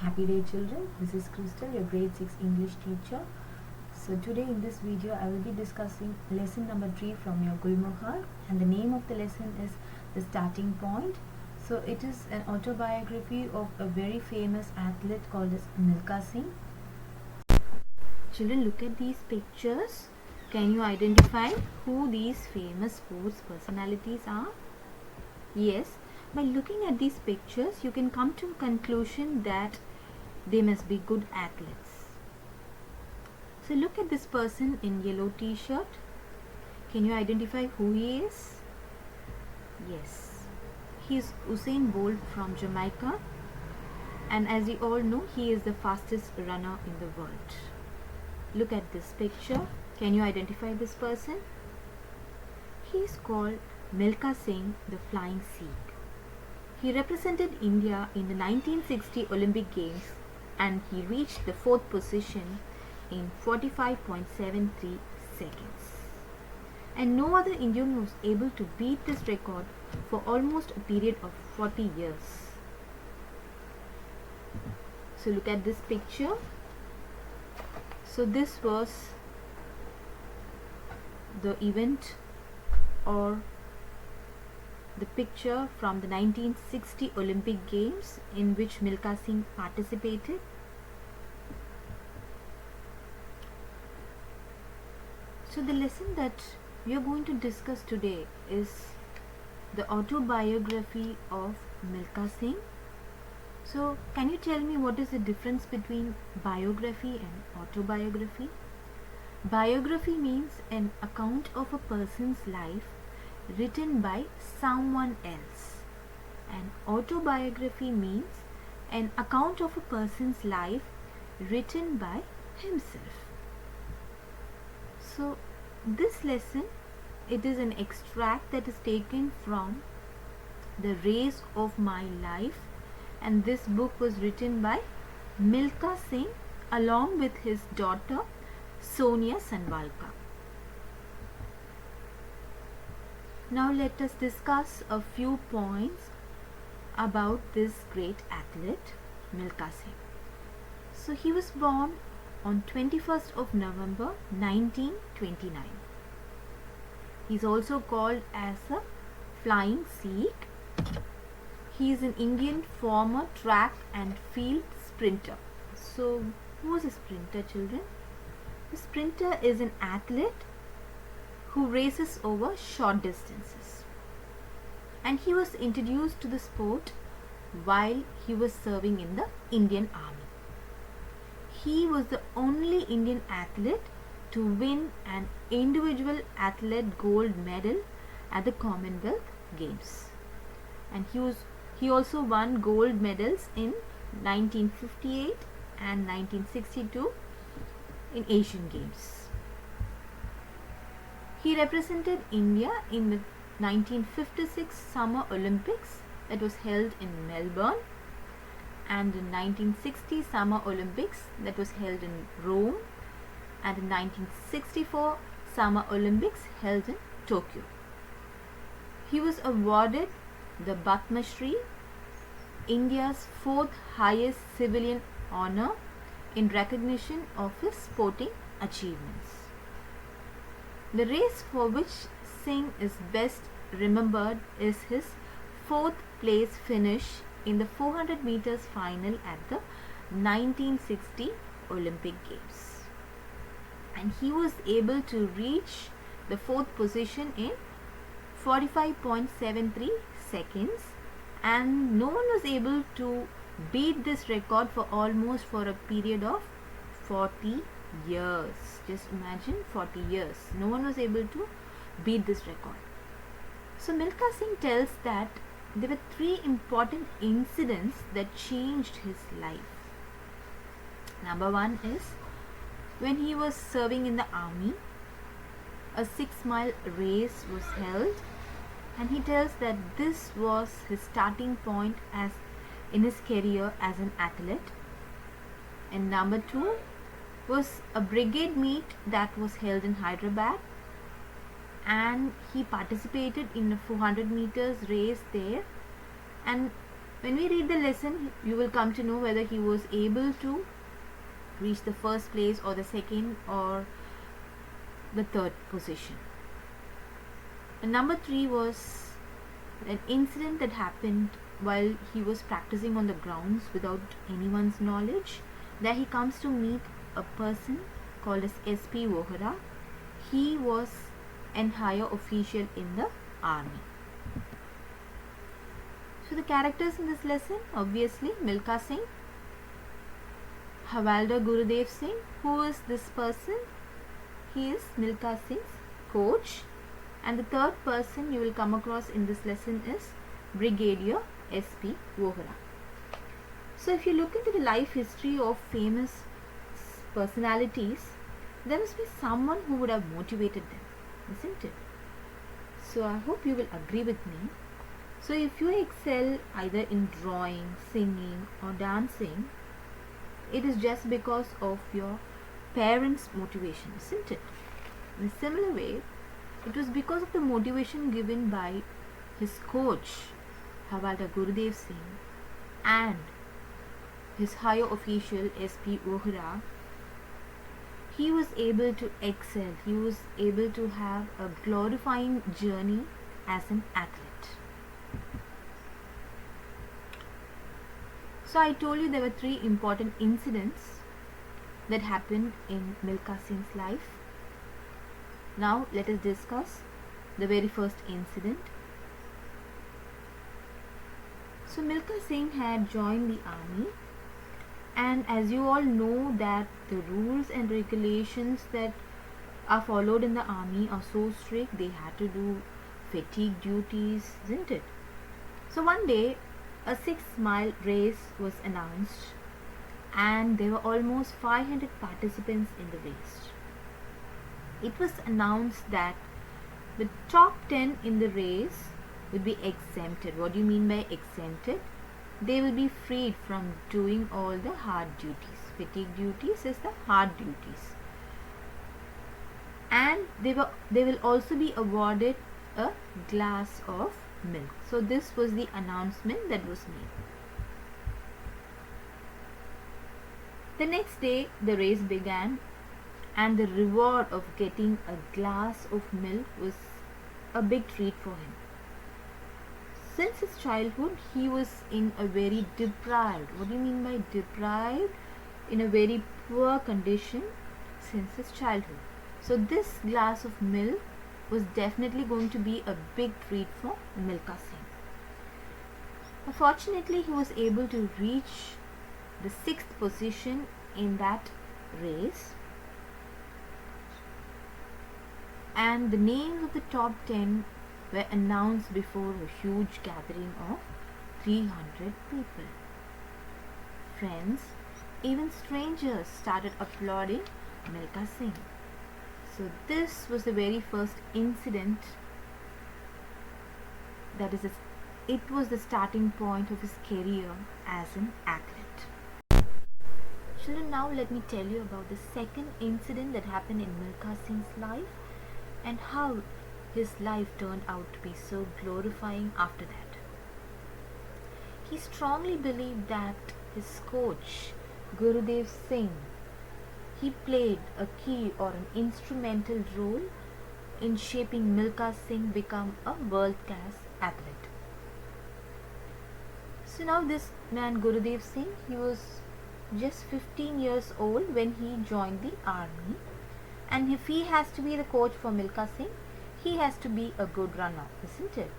Happy day children, this is Crystal, your grade 6 English teacher. So today in this video I will be discussing lesson number 3 from your Gulmohar, and the name of the lesson is The Starting Point. So it is an autobiography of a very famous athlete called as Milkha Singh. Children, look at these pictures. Can you identify who these famous sports personalities are? Yes, by looking at these pictures you can come to a conclusion that they must be good athletes. So look at this person in yellow t-shirt. Can you identify who he is? Yes, he is Usain Bolt from Jamaica, and as you all know, he is the fastest runner in the world. Look at this picture. Can you identify this person? He is called Milkha Singh, the Flying Sikh. He represented India in the 1960 Olympic Games and he reached the 4th position in 45.73 seconds. And no other Indian was able to beat this record for almost a period of 40 years. So look at this picture. So this was the event or the picture from the 1960 Olympic Games in which Milkha Singh participated. So the lesson that we are going to discuss today is the autobiography of Milkha Singh. So can you tell me what is the difference between biography and autobiography? Biography means an account of a person's life written by someone else, and autobiography means an account of a person's life written by himself. So this lesson, it is an extract that is taken from The Race of My Life, and this book was written by Milkha Singh along with his daughter Sonia Sanvalka. Now let us discuss a few points about this great athlete Milkha Singh. So he was born on 21st of November 1929. He is also called as a Flying Sikh. He is an Indian former track and field sprinter. So who is a sprinter, children? A sprinter is an athlete who races over short distances, and he was introduced to the sport while he was serving in the Indian Army. He was the only Indian athlete to win an individual athlete gold medal at the Commonwealth Games, and he also won gold medals in 1958 and 1962 in Asian Games. He represented India in the 1956 Summer Olympics that was held in Melbourne, and in 1960 Summer Olympics that was held in Rome, and in 1964 Summer Olympics held in Tokyo. He was awarded the Padma Shri, India's 4th highest civilian honor, in recognition of his sporting achievements. The race for which Singh is best remembered is his 4th place finish in the 400 meters final at the 1960 Olympic Games. And he was able to reach the 4th position in 45.73 seconds, and no one was able to beat this record for a period of 40 years. Just imagine, 40 years. No one was able to beat this record. So Milkha Singh tells that there were 3 important incidents that changed his life. Number 1 is when he was serving in the army, a 6-mile race was held, and he tells that this was his starting point as in his career as an athlete. And number 2 was a brigade meet that was held in Hyderabad, and he participated in a 400 meters race there, and When we read the lesson, you will come to know whether he was able to reach the first place or the second or the third position. And number 3 was an incident that happened while he was practicing on the grounds without anyone's knowledge. There he comes to meet a person called as SP Vohra. He was an higher official in the army. So the characters in this lesson, obviously Milkha Singh, Havaldar Gurudev Singh. Who is this person? He is Milkha Singh's coach. And the third person you will come across in this lesson is Brigadier SP Vohra. So if you look into the life history of famous personalities, there must be someone who would have motivated them, isn't it? So I hope you will agree with me. So if you excel either in drawing, singing or dancing, it is just because of your parents' motivation, isn't it? In a similar way, it was because of the motivation given by his coach, Havaldar Gurudev Singh, and his higher official SP Vohra. He was able to excel. He was able to have a glorifying journey as an athlete. So I told you there were 3 important incidents that happened in Milkha Singh's life. Now let us discuss the very first incident. So Milkha Singh had joined the army, and as you all know that the rules and regulations that are followed in the army are so strict. They had to do fatigue duties, isn't it? So one day a 6-mile race was announced, and there were almost 500 participants in the race. It was announced that the top 10 in the race would be exempted. What do you mean by exempted? They will be freed from doing all the hard duties. Fatigue duties is the hard duties. And they will also be awarded a glass of milk. So this was the announcement that was made. The next day the race began, and the reward of getting a glass of milk was a big treat for him. Since his childhood, he was in a very deprived, what do you mean by deprived? In a very poor condition since his childhood. So this glass of milk was definitely going to be a big treat for Milkha Singh. Fortunately, he was able to reach the 6th position in that race. And the names of the top 10 were announced before a huge gathering of 300 people. Friends, even strangers started applauding Milkha Singh. So this was the very first incident, it was the starting point of his career as an athlete. Children, now let me tell you about the second incident that happened in Milkha Singh's life and how his life turned out to be so glorifying after that. He strongly believed that his coach, Gurudev Singh, he played a key or an instrumental role in shaping Milkha Singh become a world-class athlete. So now this man Gurudev Singh, he was just 15 years old when he joined the army, and if he has to be the coach for Milkha Singh, he has to be a good runner, isn't it?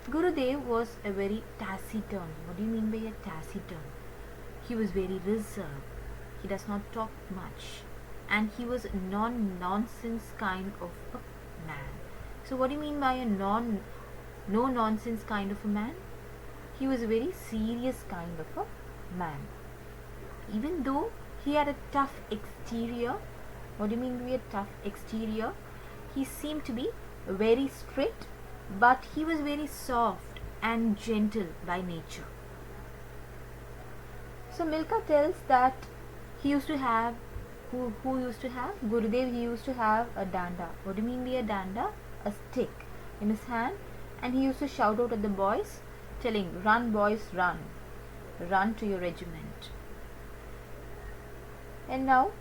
Gurudev was a very taciturn. What do you mean by a taciturn? He was very reserved. He does not talk much, and he was a non-nonsense kind of a man. So what do you mean by a no-nonsense kind of a man? He was a very serious kind of a man. Even though he had a tough exterior, what do you mean by a tough exterior? He seemed to be very strict, but he was very soft and gentle by nature. So Milkha tells that he used to have, who used to have? Gurudev, he used to have a danda. What do you mean by a danda? A stick in his hand, and he used to shout out at the boys telling, run boys, run to your regiment. And now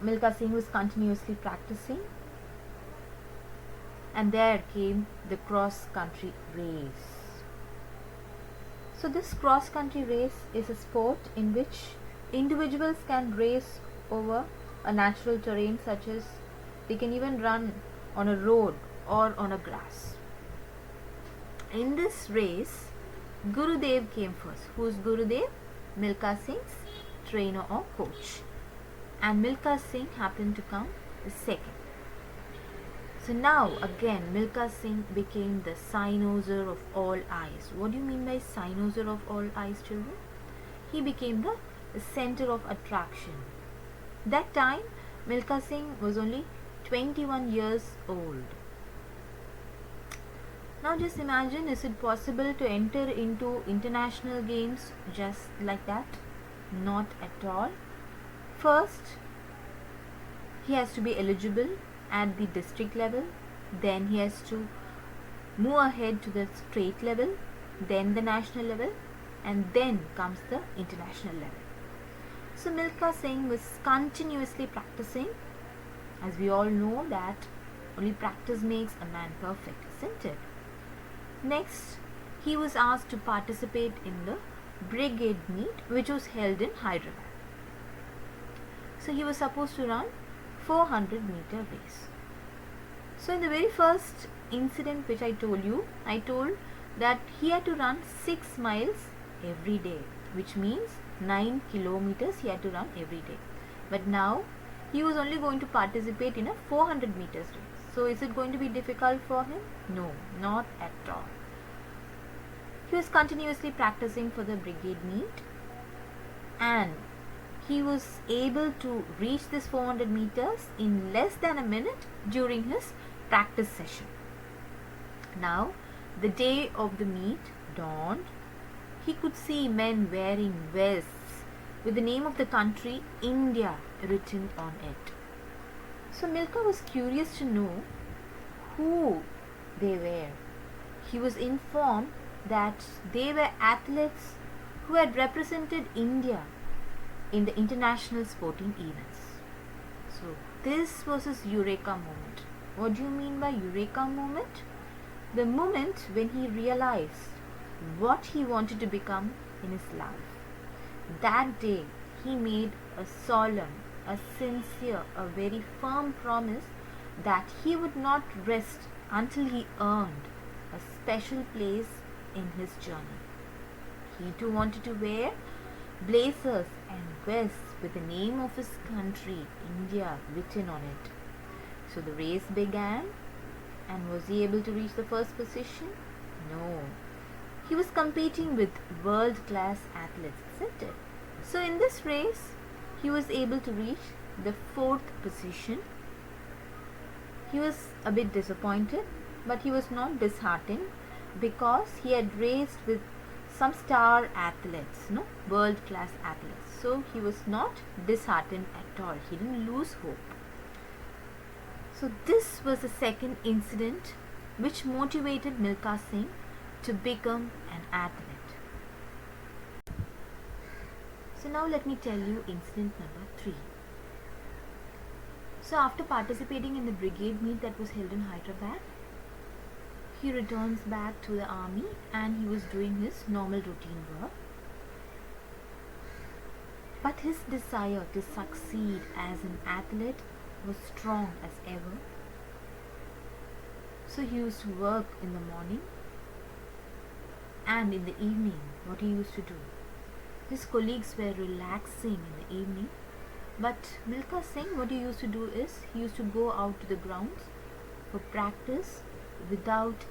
Milkha Singh was continuously practicing, and there came the cross country race. So this cross country race is a sport in which individuals can race over a natural terrain, such as they can even run on a road or on a grass. In this race, Gurudev came first. Who is Gurudev? Milkha Singh's trainer or coach. And Milkha Singh happened to come the second. So now again Milkha Singh became the cynosure of all eyes. What do you mean by cynosure of all eyes, children? He became the center of attraction. That time Milkha Singh was only 21 years old. Now just imagine, is it possible to enter into international games just like that? Not at all. First, he has to be eligible at the district level, then he has to move ahead to the state level, then the national level, and then comes the international level. So Milkha Singh was continuously practicing. As we all know that only practice makes a man perfect, isn't it? Next, he was asked to participate in the brigade meet which was held in Hyderabad. So he was supposed to run 400-meter race. So in the very first incident which I told that he had to run 6 miles every day, which means 9 kilometers he had to run every day. But now he was only going to participate in a 400 meters race. So is it going to be difficult for him? No, not at all. He was continuously practicing for the brigade meet, and he was able to reach this 400 meters in less than a minute during his practice session. Now, the day of the meet dawned. He could see men wearing vests with the name of the country India written on it. So Milkha was curious to know who they were. He was informed that they were athletes who had represented India in the international sporting events. So this was his eureka moment. What do you mean by eureka moment? The moment when he realized what he wanted to become in his life. That day he made a solemn, a sincere, a very firm promise that he would not rest until he earned a special place in his journey. He too wanted to wear blazers and vests with the name of his country, India, written on it. So the race began, and was he able to reach the first position? No. He was competing with world-class athletes, isn't it? So in this race, he was able to reach the 4th position. He was a bit disappointed, but he was not disheartened because he had raced with some star athletes, world-class athletes. So he was not disheartened at all. He didn't lose hope. So this was the second incident which motivated Milkha Singh to become an athlete. So now let me tell you incident number 3. So after participating in the brigade meet that was held in Hyderabad, he returns back to the army and he was doing his normal routine work. But his desire to succeed as an athlete was strong as ever. So he used to work in the morning, and in the evening what he used to do, his colleagues were relaxing in the evening, but Milkha Singh, what he used to do is he used to go out to the grounds for practice without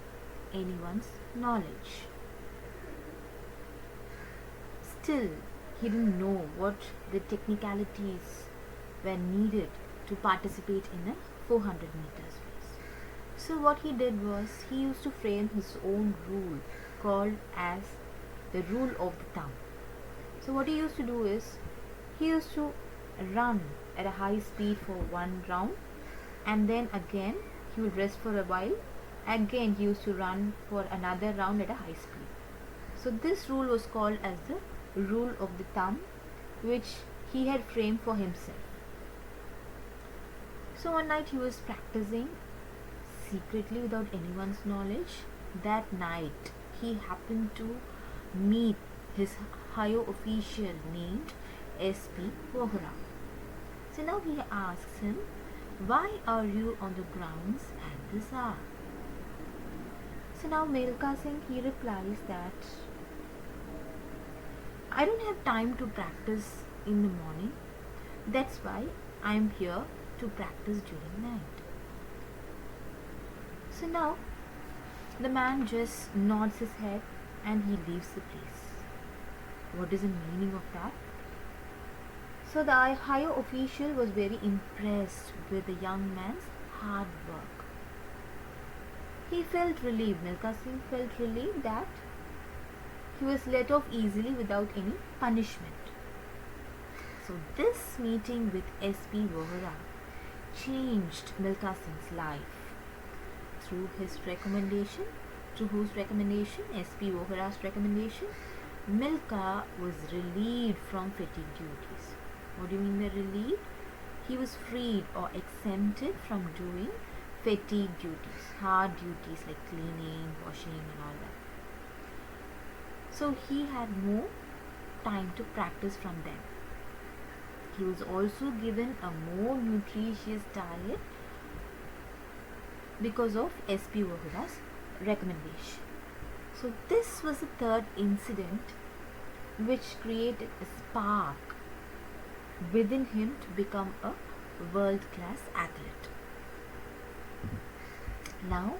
anyone's knowledge. Still, he didn't know what the technicalities were needed to participate in a 400 meters race. So what he did was he used to frame his own rule called as the rule of the thumb. So what he used to do is he used to run at a high speed for one round, and then again he would rest for a while again he used to run for another round at a high speed. So this rule was called as the rule of the thumb, which he had framed for himself. So one night he was practicing secretly without anyone's knowledge. That night he happened to meet his higher official named SP Vohra. So now he asks him, "Why are you on the grounds at this hour?" So now Milkha Singh, he replies that, "I don't have time to practice in the morning. That's why I am here to practice during night." So now the man just nods his head and he leaves the place. What is the meaning of that? So the higher official was very impressed with the young man's hard work. He felt relieved, Milkha Singh felt relieved that he was let off easily without any punishment. So this meeting with SP Vohra changed Milkha Singh's life. Through his recommendation, through whose recommendation? SP Vohra's recommendation, Milkha was relieved from fatigue duties. What do you mean by relieved? He was freed or exempted from doing fatigue duties, hard duties like cleaning, washing and all that. So he had more time to practice from them. He was also given a more nutritious diet because of SP Vohra's recommendation. So this was the third incident which created a spark within him to become a world-class athlete. Now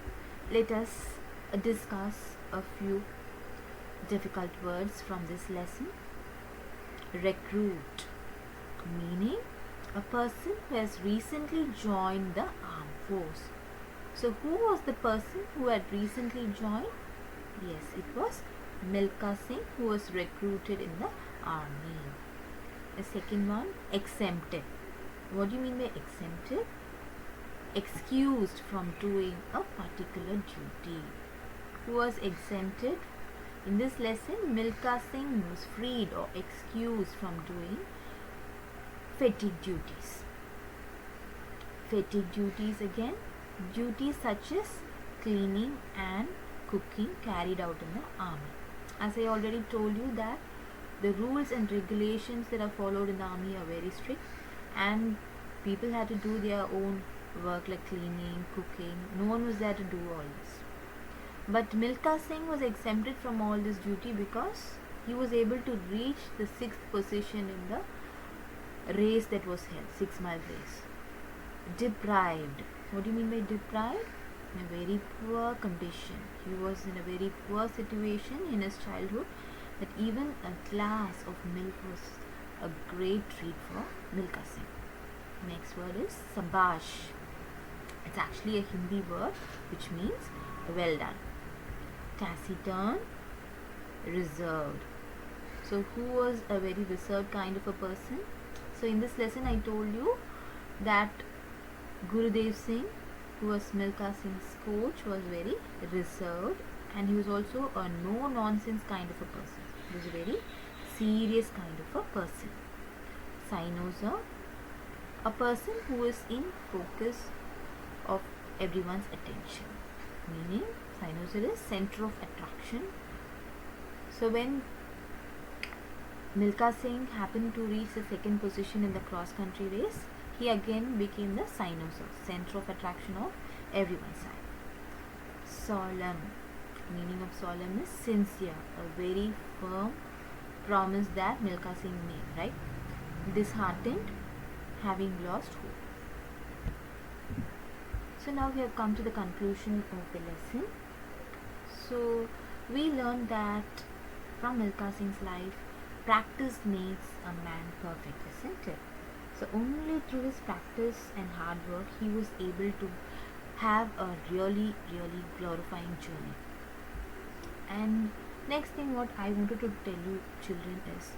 let us discuss a few difficult words from this lesson. Recruit, meaning a person who has recently joined the armed force. So who was the person who had recently joined? Yes, it was Milkha Singh, who was recruited in the army. The second one, exempted. What do you mean by exempted? Excused from doing a particular duty. Who was exempted? In this lesson, Milkha Singh was freed or excused from doing fatigue duties. Fatigue duties again, duties such as cleaning and cooking carried out in the army. As I already told you that the rules and regulations that are followed in the army are very strict, and people had to do their own work like cleaning, cooking. No one was there to do all this. But Milkha Singh was exempted from all this duty because he was able to reach the 6th position in the race that was held, 6-mile race. Deprived. What do you mean by deprived? In a very poor condition. He was in a very poor situation in his childhood that even a glass of milk was a great treat for Milkha Singh. Next word is sabash. It's actually a Hindi word which means well done. Taciturn, reserved. So who was a very reserved kind of a person? So in this lesson I told you that Gurudev Singh, who was Milkha Singh's coach, was very reserved, and he was also a no-nonsense kind of a person. He was a very serious kind of a person. Cynosure, a person who is in focus of everyone's attention, meaning cynosure is center of attraction. So when Milkha Singh happened to reach the 2nd position in the cross-country race, he again became the cynosure, center of attraction of everyone's eye. Solemn, meaning of solemn is sincere, a very firm promise that Milkha Singh made, right? Disheartened, having lost hope. So now we have come to the conclusion of the lesson. So we learned that from Milkha Singh's life, practice makes a man perfect, isn't it? So only through his practice and hard work he was able to have a really glorifying journey. And next thing what I wanted to tell you children is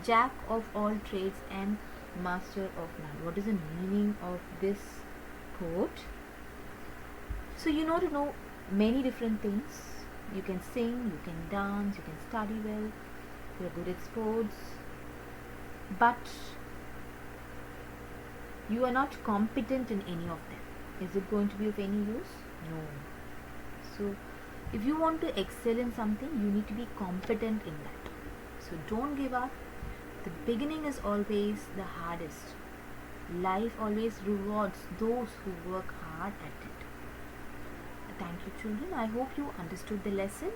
jack of all trades and master of none. What is the meaning of this quote? So you know, to know many different things. You can sing, you can dance, you can study well, you're good at sports, but you are not competent in any of them. Is it going to be of any use? No. So if you want to excel in something, you need to be competent in that. So don't give up. The beginning is always the hardest. Life always rewards those who work hard at it. Thank you, children. I hope you understood the lesson.